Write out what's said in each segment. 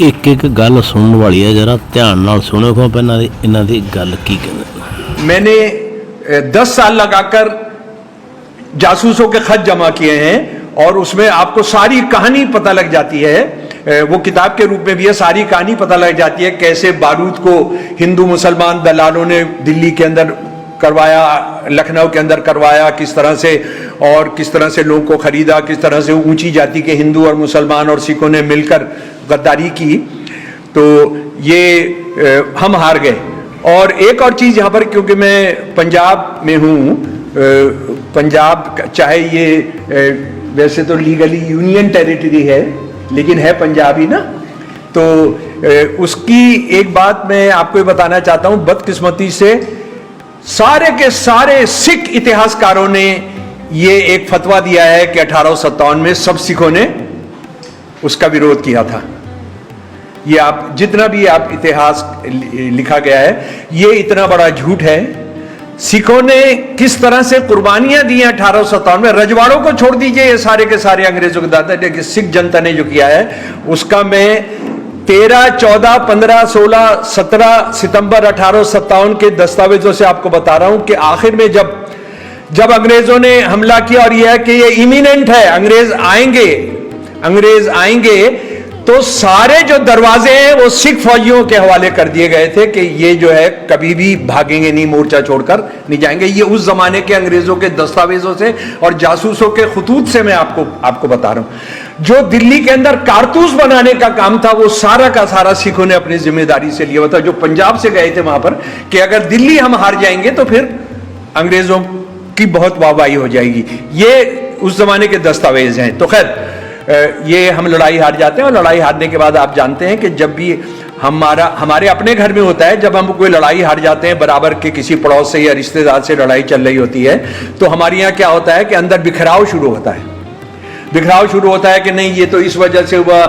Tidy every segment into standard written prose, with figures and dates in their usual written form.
एक एक गल सुनने वाली है, जरा ध्यान नाल सुनो को इन्हां दी गल की कहंदे। मैंने 10 साल लगाकर जासूसों के खत जमा किए हैं और उसमें आपको सारी कहानी पता लग जाती है। वो किताब के रूप में भी है, सारी कहानी पता लग जाती है कैसे बारूद को हिंदू मुसलमान दलालों ने दिल्ली के अंदर करवाया, लखनऊ के अंदर करवाया किस तरह से, और किस तरह से लोगों को खरीदा, किस तरह से ऊंची जाति के हिंदू और मुसलमान और सिखों ने मिलकर गद्दारी की। तो ये हम हार गए। और एक और चीज यहाँ पर, क्योंकि मैं पंजाब में हूँ, पंजाब चाहे ये वैसे तो लीगली यूनियन टेरिटरी है लेकिन है पंजाब ही ना, तो उसकी एक बात मैं आपको बताना चाहता हूँ। बदकिस्मती से सारे के सारे सिख इतिहासकारों ने ये एक फतवा दिया है कि 1857 में सब सिखों ने उसका विरोध किया था। ये आप जितना भी आप इतिहास लिखा गया है, ये इतना बड़ा झूठ है। सिखों ने किस तरह से कुर्बानियां दी हैं 1857 में, रजवाड़ों को छोड़ दीजिए, ये सारे के सारे अंग्रेजों के दादा, लेकिन सिख जनता ने जो किया है उसका मैं 13, 14, 15, 16, 17 सितंबर 1857 के दस्तावेजों से आपको बता रहा हूं कि आखिर में जब अंग्रेजों ने हमला किया, और यह है कि ये इमिनेंट है, अंग्रेज आएंगे, तो सारे जो दरवाजे हैं वो सिख फौजियों के हवाले कर दिए गए थे कि ये जो है कभी भी भागेंगे नहीं, मोर्चा छोड़कर नहीं जाएंगे। ये उस जमाने के अंग्रेजों के दस्तावेजों से और जासूसों के खुतूत से मैं आपको बता रहा हूं। जो दिल्ली के अंदर कारतूस बनाने का काम था वो सारा का सारा सिखों ने अपनी जिम्मेदारी से लिया हुआ था। जो पंजाब से गए थे वहां पर कि अगर दिल्ली हम हार जाएंगे तो फिर अंग्रेजों की बहुत वाहवाही हो जाएगी, ये उस जमाने के दस्तावेज हैं। तो खैर ये हम लड़ाई हार जाते हैं, और लड़ाई हारने के बाद आप जानते हैं कि जब भी हमारे अपने घर में होता है, जब हम कोई लड़ाई हार जाते हैं, बराबर के किसी पड़ोस से या रिश्तेदार से लड़ाई चल रही होती है, तो हमारे यहाँ क्या होता है कि अंदर बिखराव शुरू होता है। बिखराव शुरू होता है कि नहीं ये तो इस वजह से हुआ,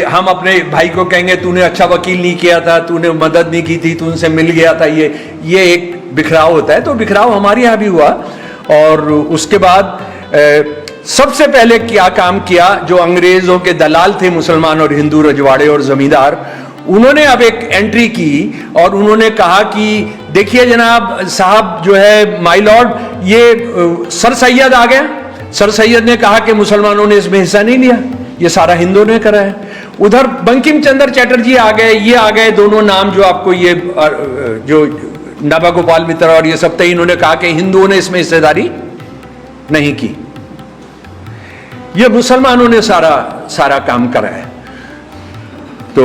हम अपने भाई को कहेंगे तूने अच्छा वकील नहीं किया था, तूने मदद नहीं की थी, तू उनसे मिल गया था, ये एक बिखराव होता है। तो बिखराव हमारे यहाँ भी हुआ। और उसके बाद सबसे पहले क्या काम किया, जो अंग्रेजों के दलाल थे मुसलमान और हिंदू रजवाड़े और जमींदार, उन्होंने अब एक एंट्री की और उन्होंने कहा कि देखिए जनाब साहब जो है माय लॉर्ड, ये सर सैयद आ गया। सर सैयद ने कहा कि मुसलमानों ने इसमें हिस्सा नहीं लिया, ये सारा हिंदुओं ने करा है। उधर बंकिम चंद्र चटर्जी आ गए, ये आ गए, दोनों नाम जो आपको ये जो नाभा गोपाल मित्र और ये सब थे, इन्होंने कहा कि हिंदुओं ने इसमें हिस्सेदारी नहीं की, ये मुसलमानों ने सारा काम करा है। तो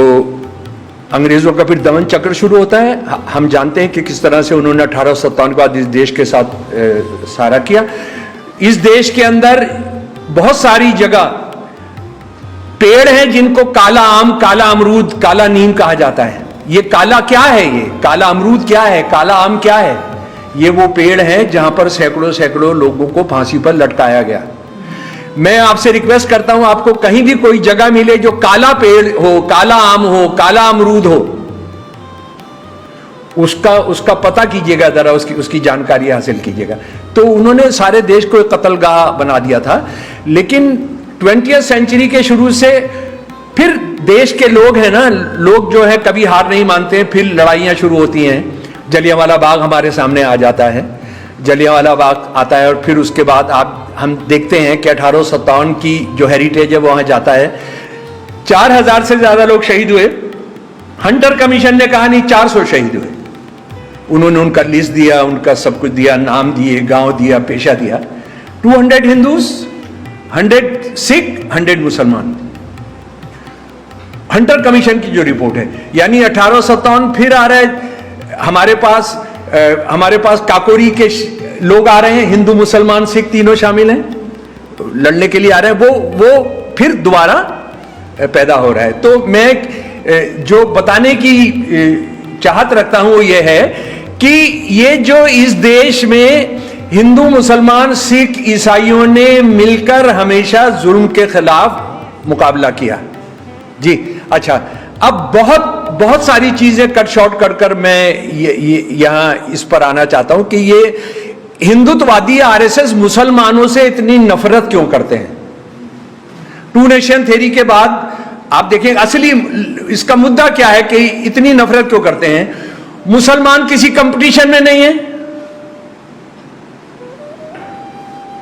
अंग्रेजों का फिर दमन चक्र शुरू होता है। हम जानते हैं कि किस तरह से उन्होंने 1857 के बाद इस देश के साथ सारा किया। इस देश के अंदर बहुत सारी जगह पेड़ हैं जिनको काला आम, काला अमरूद, काला नीम कहा जाता है। ये काला क्या है, ये काला अमरूद क्या है, काला आम क्या है? ये वो पेड़ हैं जहां पर सैकड़ों लोगों को फांसी पर लटकाया गया। मैं आपसे रिक्वेस्ट करता हूं, आपको कहीं भी कोई जगह मिले जो काला पेड़ हो, काला आम हो, काला अमरूद हो, उसका पता कीजिएगा जरा, उसकी जानकारी हासिल कीजिएगा। तो उन्होंने सारे देश को एक कत्लगाह बना दिया था। लेकिन 20वीं सेंचुरी के शुरू से फिर देश के लोग हैं ना, लोग जो है कभी हार नहीं मानते हैं, फिर लड़ाइयां शुरू होती हैं। जलियांवाला बाग हमारे सामने आ जाता है, जलियांवाला बाग आता है, और फिर उसके बाद हम देखते हैं कि 1857 की जो हेरिटेज है वो वहां जाता है। 4000 से ज्यादा लोग शहीद हुए। हंटर कमीशन ने कहा नहीं 400 शहीद हुए। उन्होंने उनका लिस्ट दिया, उनका सब कुछ दिया, नाम दिए, गांव दिया, पेशा दिया। 200 हिंदूज, 100 सिख, 100 मुसलमान। हंटर कमीशन की जो रिपोर्ट है, यानी 1857 फिर आ रहा है हमारे पास काकोरी के लोग आ रहे हैं, हिंदू मुसलमान सिख तीनों शामिल हैं, तो लड़ने के लिए आ रहे हैं। वो फिर दोबारा पैदा हो रहा है। तो मैं जो बताने की चाहत रखता हूं वो ये है कि ये जो इस देश में हिंदू मुसलमान सिख ईसाइयों ने मिलकर हमेशा जुल्म के खिलाफ मुकाबला किया। जी अच्छा, अब बहुत सारी चीजें कट शॉर्ट कर मैं यहां इस पर आना चाहता हूं कि ये हिंदुत्ववादी आरएसएस मुसलमानों से इतनी नफरत क्यों करते हैं। टू नेशन थ्योरी के बाद आप देखें असली इसका मुद्दा क्या है कि इतनी नफरत क्यों करते हैं। मुसलमान किसी कंपटीशन में नहीं है,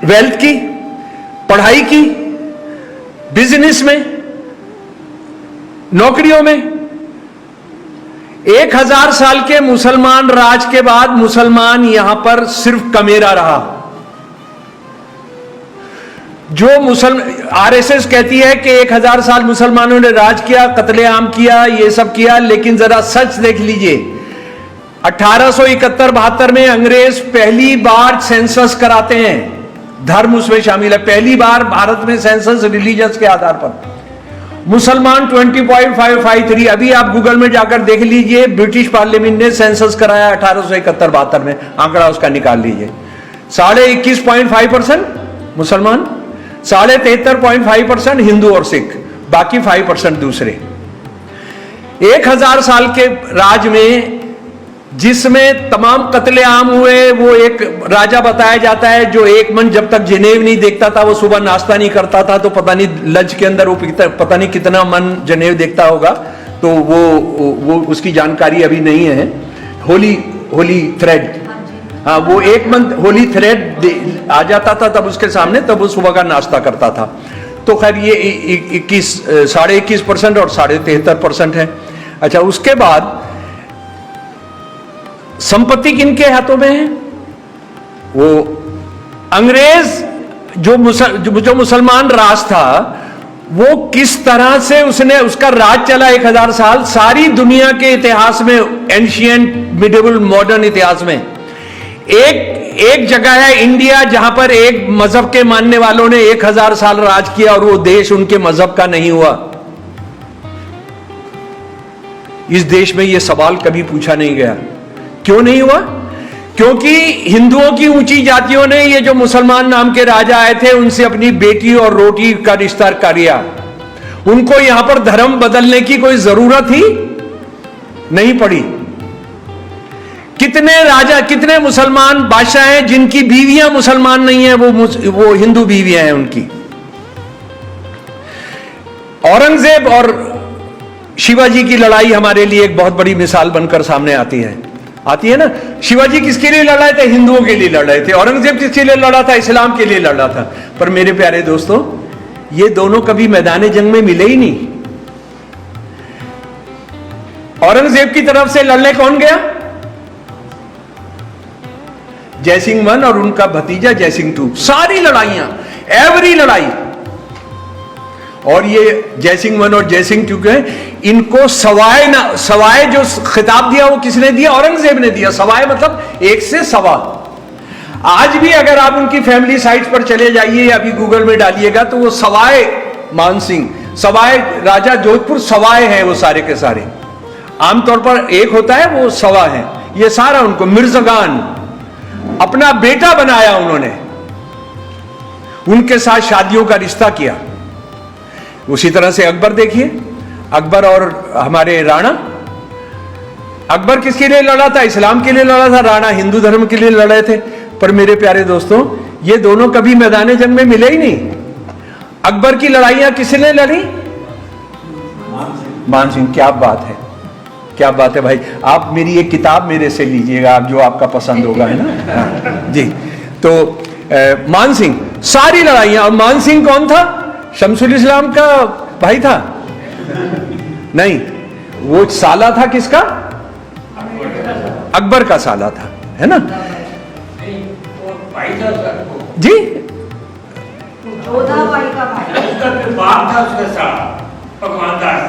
वेल्थ की, पढ़ाई की, बिजनेस में, नौकरियों में। 1000 साल के मुसलमान राज के बाद मुसलमान यहां पर सिर्फ कमेरा रहा। जो आरएसएस कहती है कि 1000 साल मुसलमानों ने राज किया, कत्लेआम किया, ये सब किया, लेकिन जरा सच देख लीजिए। 1871-72 में अंग्रेज पहली बार सेंसस कराते हैं, धर्म उसमें शामिल है। पहली बार भारत में सेंसस रिलीजियस के आधार पर। मुसलमान 20.553। अभी आप गूगल में जाकर देख लीजिए, ब्रिटिश पार्लियामेंट ने सेंसस कराया 1871-72 में, आंकड़ा उसका निकाल लीजिए। 21.5% मुसलमान, 73.5% हिंदू और सिख, बाकी 5% दूसरे। 1000 साल के राज में जिसमें तमाम कत्लेआम हुए, वो एक राजा बताया जाता है जो एक मन जब तक जनेव नहीं देखता था, वो सुबह नाश्ता नहीं करता था। तो पता नहीं लंच के अंदर वो पता नहीं कितना मन जनेव देखता होगा, तो वो उसकी जानकारी अभी नहीं है। होली थ्रेड, हाँ, वो एक मन होली थ्रेड आ जाता था तब उसके सामने, तब वो सुबह का नाश्ता करता था। तो खैर ये 21% और 73% है। अच्छा, उसके बाद संपत्ति किनके हाथों में है? वो अंग्रेज जो मुसलमान राज था, वो किस तरह से उसका राज चला 1000 साल। सारी दुनिया के इतिहास में, एंशिएंट, मिडिवल, मॉडर्न इतिहास में एक जगह है इंडिया, जहां पर एक मजहब के मानने वालों ने 1000 साल राज किया और वो देश उनके मजहब का नहीं हुआ। इस देश में यह सवाल कभी पूछा नहीं गया, क्यों नहीं हुआ? क्योंकि हिंदुओं की ऊंची जातियों ने, ये जो मुसलमान नाम के राजा आए थे, उनसे अपनी बेटी और रोटी का रिश्ता कर लिया। उनको यहां पर धर्म बदलने की कोई जरूरत ही नहीं पड़ी। कितने राजा, कितने मुसलमान बादशाह हैं जिनकी बीवियां मुसलमान नहीं है, वो हिंदू बीवियां हैं उनकी। औरंगजेब और शिवाजी की लड़ाई हमारे लिए एक बहुत बड़ी मिसाल बनकर सामने आती है ना। शिवाजी किसके लिए लड़ रहे थे? हिंदुओं के लिए लड़ रहे थे। औरंगजेब किसके लिए लड़ा था? इस्लाम के लिए लड़ा था। पर मेरे प्यारे दोस्तों, ये दोनों कभी मैदान जंग में मिले ही नहीं। औरंगजेब की तरफ से लड़ने कौन गया? जयसिंह 1 और उनका भतीजा जयसिंह 2। सारी लड़ाइयां, एवरी लड़ाई। और ये जयसिंह 1 और जयसिंह 2 के, इनको सवाए जो खिताब दिया वो किसने दिया? औरंगजेब ने दिया। सवाए मतलब 1 से सवा। आज भी अगर आप उनकी फैमिली साइट्स पर चले जाइए, अभी गूगल में डालिएगा, तो वो सवाए मानसिंह, सवाए राजा जोधपुर सवाए हैं वो सारे के सारे। आमतौर पर एक होता है, वो सवा है। ये सारा उनको मिर्ज़गान अपना बेटा बनाया उन्होंने, उनके साथ शादियों का रिश्ता किया। उसी तरह से अकबर देखिए, अकबर और हमारे राणा। अकबर किसके लिए लड़ा था? इस्लाम के लिए लड़ा था। राणा हिंदू धर्म के लिए लड़े थे। पर मेरे प्यारे दोस्तों, ये दोनों कभी मैदान जंग में मिले ही नहीं। अकबर की लड़ाइयां किसने लड़ी? मानसिंह। क्या बात है, क्या बात है भाई। आप मेरी एक किताब मेरे से लीजिएगा, आप जो आपका पसंद होगा, है ना। हाँ, जी। तो मानसिंह, सारी लड़ाइयां। और मानसिंह कौन था? शमसुल इस्लाम का भाई था? नहीं, वो साला था किसका? अकबर का साला था, है ना। जी, जोधा बाई का भाई, बाप था उसका साला, भगवान दास।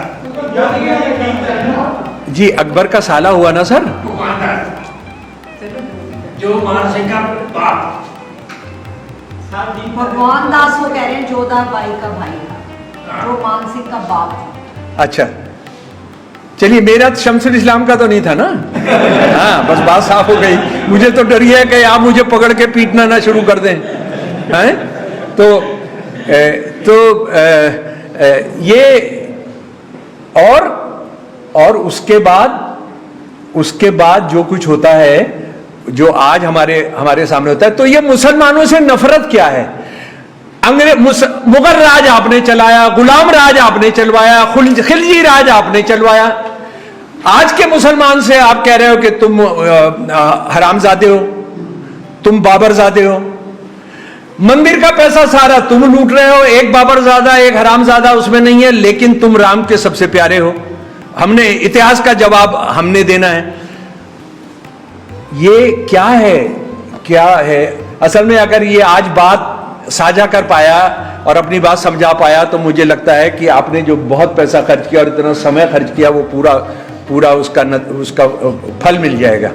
जी, अकबर का साला हुआ ना सर, भगवान दास, जो मानसिंह का बाप। भगवान दास वो कह रहे हैं जोधा बाई का भाई था, जो मानसिंह का बाप था। अच्छा, चलिए, मेरा शमसुल इस्लाम का तो नहीं था ना। हाँ, बस बात साफ हो गई। मुझे तो डर है कि आप मुझे पकड़ के पीटना ना शुरू कर दें, हैं? ये और उसके बाद जो कुछ होता है, जो आज हमारे सामने होता है, तो ये मुसलमानों से नफरत क्या है? मुगल राज आपने चलाया, गुलाम राज आपने चलवाया, खिलजी राज आपने चलवाया। आज के मुसलमान से आप कह रहे हो कि तुम हरामजादे हो, तुम बाबरजादे हो। मंदिर का पैसा सारा तुम लूट रहे हो, एक बाबरजादा एक हरामजादा उसमें नहीं है, लेकिन तुम राम के सबसे प्यारे हो। हमने इतिहास का जवाब हमने देना है। ये क्या है, क्या है असल में? अगर ये आज बात साझा कर पाया और अपनी बात समझा पाया तो मुझे लगता है कि आपने जो बहुत पैसा खर्च किया और इतना समय खर्च किया वो पूरा उसका फल मिल जाएगा।